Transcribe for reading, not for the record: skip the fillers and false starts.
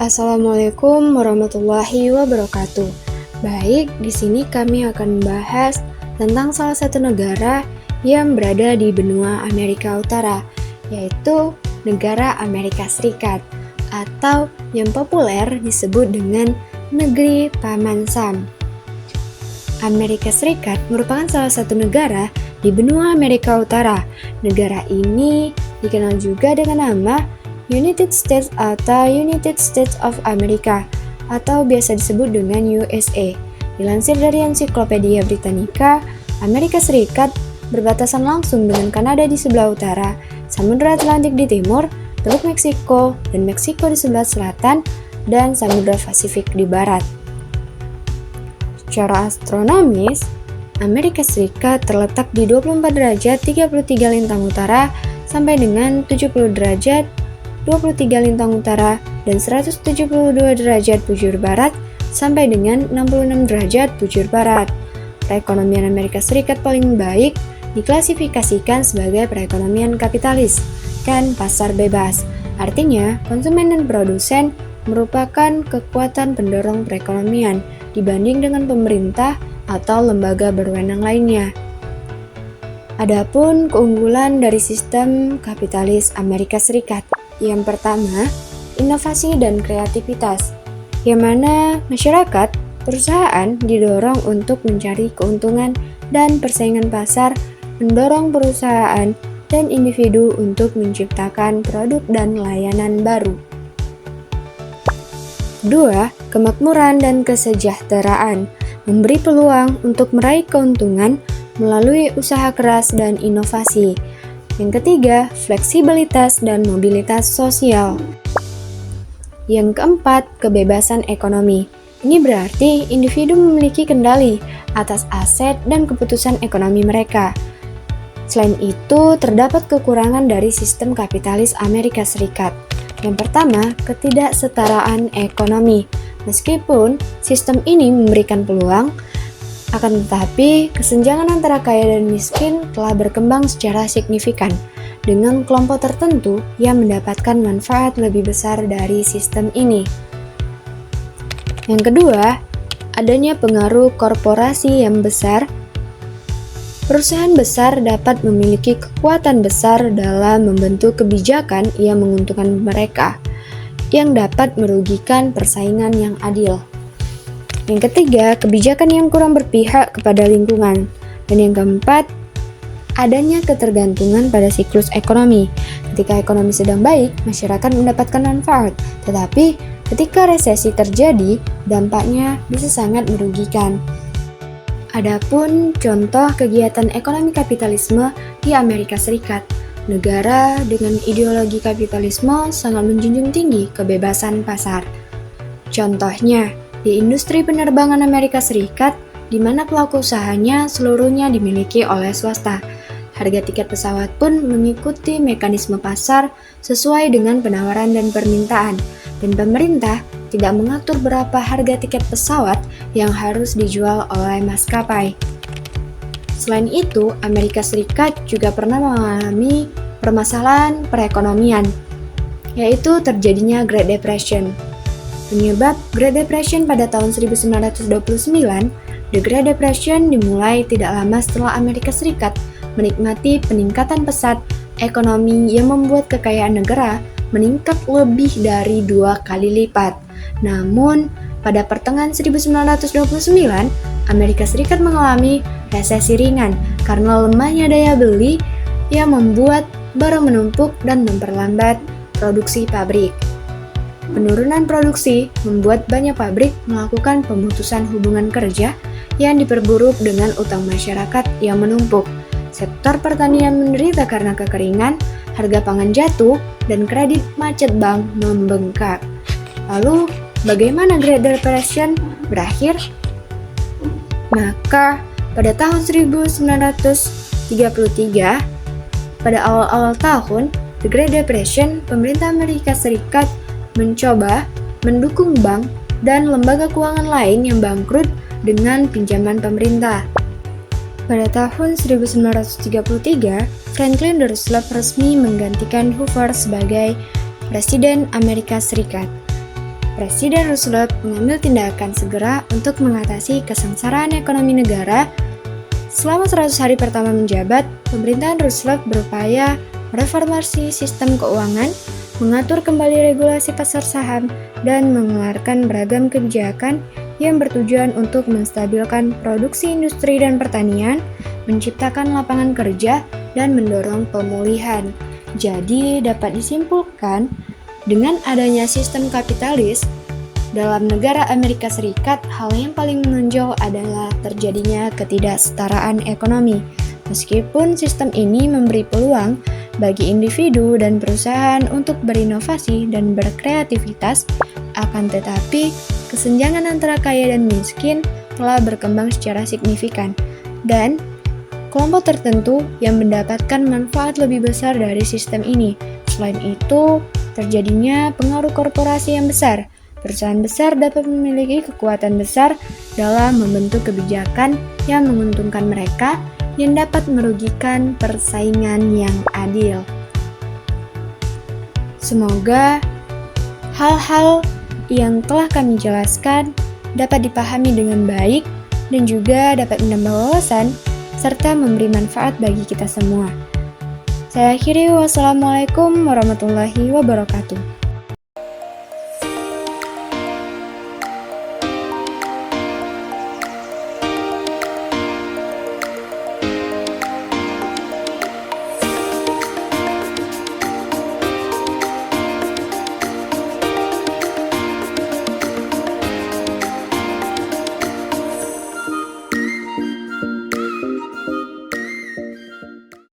Assalamualaikum warahmatullahi wabarakatuh. Baik, di sini kami akan membahas tentang salah satu negara yang berada di benua Amerika Utara, yaitu negara Amerika Serikat, atau yang populer disebut dengan Negeri Paman Sam. Amerika Serikat merupakan salah satu negara di benua Amerika Utara. Negara ini dikenal juga dengan nama United States atau United States of America atau biasa disebut dengan USA. Dilansir dari Ensiklopedia Britannica, Amerika Serikat berbatasan langsung dengan Kanada di sebelah utara, Samudra Atlantik di timur, Teluk Meksiko dan Meksiko di sebelah selatan, dan Samudra Pasifik di barat. Secara astronomis, Amerika Serikat terletak di 24 derajat 33 lintang utara sampai dengan 70 derajat 23 lintang utara dan 172 derajat bujur barat sampai dengan 66 derajat bujur barat. Perekonomian Amerika Serikat paling baik diklasifikasikan sebagai perekonomian kapitalis dan pasar bebas. Artinya, konsumen dan produsen merupakan kekuatan pendorong perekonomian dibanding dengan pemerintah atau lembaga berwenang lainnya. Adapun keunggulan dari sistem kapitalis Amerika Serikat. Yang pertama, inovasi dan kreativitas, yang mana masyarakat, perusahaan didorong untuk mencari keuntungan dan persaingan pasar, mendorong perusahaan dan individu untuk menciptakan produk dan layanan baru. Kedua, kemakmuran dan kesejahteraan, memberi peluang untuk meraih keuntungan melalui usaha keras dan inovasi. Yang ketiga, fleksibilitas dan mobilitas sosial. Yang keempat, kebebasan ekonomi. Ini berarti individu memiliki kendali atas aset dan keputusan ekonomi mereka. Selain itu, terdapat kekurangan dari sistem kapitalis Amerika Serikat. Yang pertama, ketidaksetaraan ekonomi. Meskipun sistem ini memberikan peluang, akan tetapi, kesenjangan antara kaya dan miskin telah berkembang secara signifikan, dengan kelompok tertentu yang mendapatkan manfaat lebih besar dari sistem ini. Yang kedua, adanya pengaruh korporasi yang besar. Perusahaan besar dapat memiliki kekuatan besar dalam membentuk kebijakan yang menguntungkan mereka, yang dapat merugikan persaingan yang adil. Yang ketiga, kebijakan yang kurang berpihak kepada lingkungan. Dan yang keempat, adanya ketergantungan pada siklus ekonomi. Ketika ekonomi sedang baik, masyarakat mendapatkan manfaat. Tetapi, ketika resesi terjadi, dampaknya bisa sangat merugikan. Adapun contoh kegiatan ekonomi kapitalisme di Amerika Serikat. Negara dengan ideologi kapitalisme sangat menjunjung tinggi kebebasan pasar. Contohnya, di industri penerbangan Amerika Serikat, di mana pelaku usahanya seluruhnya dimiliki oleh swasta. Harga tiket pesawat pun mengikuti mekanisme pasar sesuai dengan penawaran dan permintaan, dan pemerintah tidak mengatur berapa harga tiket pesawat yang harus dijual oleh maskapai. Selain itu, Amerika Serikat juga pernah mengalami permasalahan perekonomian, yaitu terjadinya Great Depression. Penyebab Great Depression pada tahun 1929, The Great Depression dimulai tidak lama setelah Amerika Serikat menikmati peningkatan pesat ekonomi yang membuat kekayaan negara meningkat lebih dari 2 kali lipat. Namun, pada pertengahan 1929, Amerika Serikat mengalami resesi ringan karena lemahnya daya beli yang membuat barang menumpuk dan memperlambat produksi pabrik. Penurunan produksi membuat banyak pabrik melakukan pemutusan hubungan kerja yang diperburuk dengan utang masyarakat yang menumpuk. Sektor pertanian menderita karena kekeringan, harga pangan jatuh, dan kredit macet bank membengkak. Lalu, bagaimana Great Depression berakhir? Maka, pada tahun 1933, pada awal-awal tahun, The Great Depression, pemerintah Amerika Serikat mencoba mendukung bank dan lembaga keuangan lain yang bangkrut dengan pinjaman pemerintah. Pada tahun 1933, Franklin Roosevelt resmi menggantikan Hoover sebagai Presiden Amerika Serikat. Presiden Roosevelt mengambil tindakan segera untuk mengatasi kesengsaraan ekonomi negara. Selama 100 hari pertama menjabat, pemerintahan Roosevelt berupaya mereformasi sistem keuangan, mengatur kembali regulasi pasar saham, dan mengeluarkan beragam kebijakan yang bertujuan untuk menstabilkan produksi industri dan pertanian, menciptakan lapangan kerja, dan mendorong pemulihan. Jadi, dapat disimpulkan, dengan adanya sistem kapitalis, dalam negara Amerika Serikat, hal yang paling menonjol adalah terjadinya ketidaksetaraan ekonomi. Meskipun sistem ini memberi peluang bagi individu dan perusahaan untuk berinovasi dan berkreativitas, akan tetapi kesenjangan antara kaya dan miskin telah berkembang secara signifikan, dan kelompok tertentu yang mendapatkan manfaat lebih besar dari sistem ini. Selain itu, terjadinya pengaruh korporasi yang besar. Perusahaan besar dapat memiliki kekuatan besar dalam membentuk kebijakan yang menguntungkan mereka, yang dapat merugikan persaingan yang adil. Semoga hal-hal yang telah kami jelaskan dapat dipahami dengan baik dan juga dapat menambah wawasan serta memberi manfaat bagi kita semua. Saya akhiri, wassalamualaikum warahmatullahi wabarakatuh.